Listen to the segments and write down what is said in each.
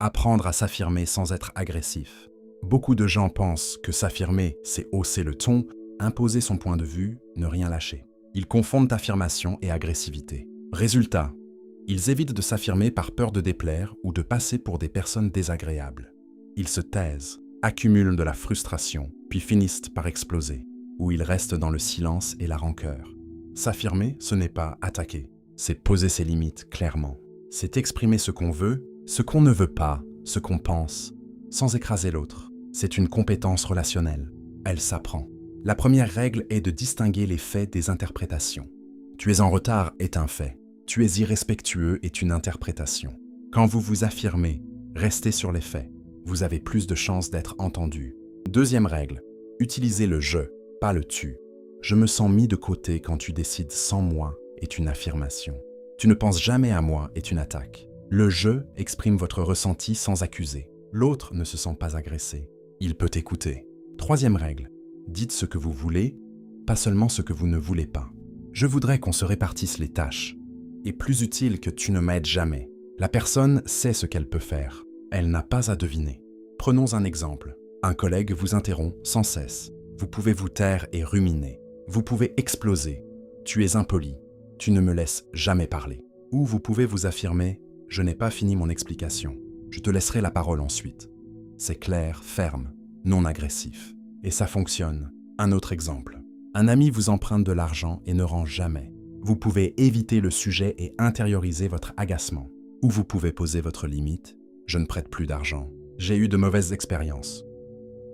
Apprendre à s'affirmer sans être agressif. Beaucoup de gens pensent que s'affirmer, c'est hausser le ton, imposer son point de vue, ne rien lâcher. Ils confondent affirmation et agressivité. Résultat, ils évitent de s'affirmer par peur de déplaire ou de passer pour des personnes désagréables. Ils se taisent, accumulent de la frustration, puis finissent par exploser, ou ils restent dans le silence et la rancœur. S'affirmer, ce n'est pas attaquer, c'est poser ses limites clairement. C'est exprimer ce qu'on veut, ce qu'on ne veut pas, ce qu'on pense, sans écraser l'autre. C'est une compétence relationnelle. Elle s'apprend. La première règle est de distinguer les faits des interprétations. Tu es en retard est un fait. Tu es irrespectueux est une interprétation. Quand vous vous affirmez, restez sur les faits. Vous avez plus de chances d'être entendu. Deuxième règle, utilisez le « je », pas le « tu ». Je me sens mis de côté quand tu décides sans moi est une affirmation. Tu ne penses jamais à moi est une attaque. Le « je » exprime votre ressenti sans accuser. L'autre ne se sent pas agressé. Il peut écouter. Troisième règle, dites ce que vous voulez, pas seulement ce que vous ne voulez pas. Je voudrais qu'on se répartisse les tâches. Et plus utile que tu ne m'aides jamais. La personne sait ce qu'elle peut faire. Elle n'a pas à deviner. Prenons un exemple. Un collègue vous interrompt sans cesse. Vous pouvez vous taire et ruminer. Vous pouvez exploser. Tu es impoli. Tu ne me laisses jamais parler. Ou vous pouvez vous affirmer « Je n'ai pas fini mon explication. Je te laisserai la parole ensuite. » C'est clair, ferme, non agressif. Et ça fonctionne. Un autre exemple. Un ami vous emprunte de l'argent et ne rend jamais. Vous pouvez éviter le sujet et intérioriser votre agacement. Ou vous pouvez poser votre limite. Je ne prête plus d'argent. J'ai eu de mauvaises expériences.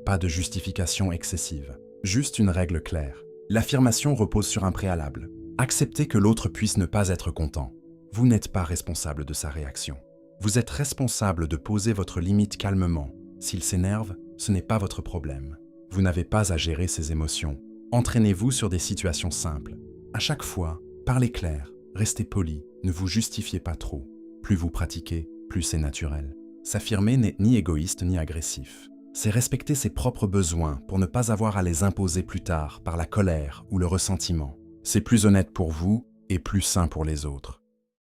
Pas de justification excessive. Juste une règle claire. L'affirmation repose sur un préalable. Acceptez que l'autre puisse ne pas être content. Vous n'êtes pas responsable de sa réaction. Vous êtes responsable de poser votre limite calmement. S'il s'énerve, ce n'est pas votre problème. Vous n'avez pas à gérer ses émotions. Entraînez-vous sur des situations simples. À chaque fois, parlez clair, restez poli, ne vous justifiez pas trop. Plus vous pratiquez, plus c'est naturel. S'affirmer n'est ni égoïste ni agressif. C'est respecter ses propres besoins pour ne pas avoir à les imposer plus tard par la colère ou le ressentiment. C'est plus honnête pour vous et plus sain pour les autres.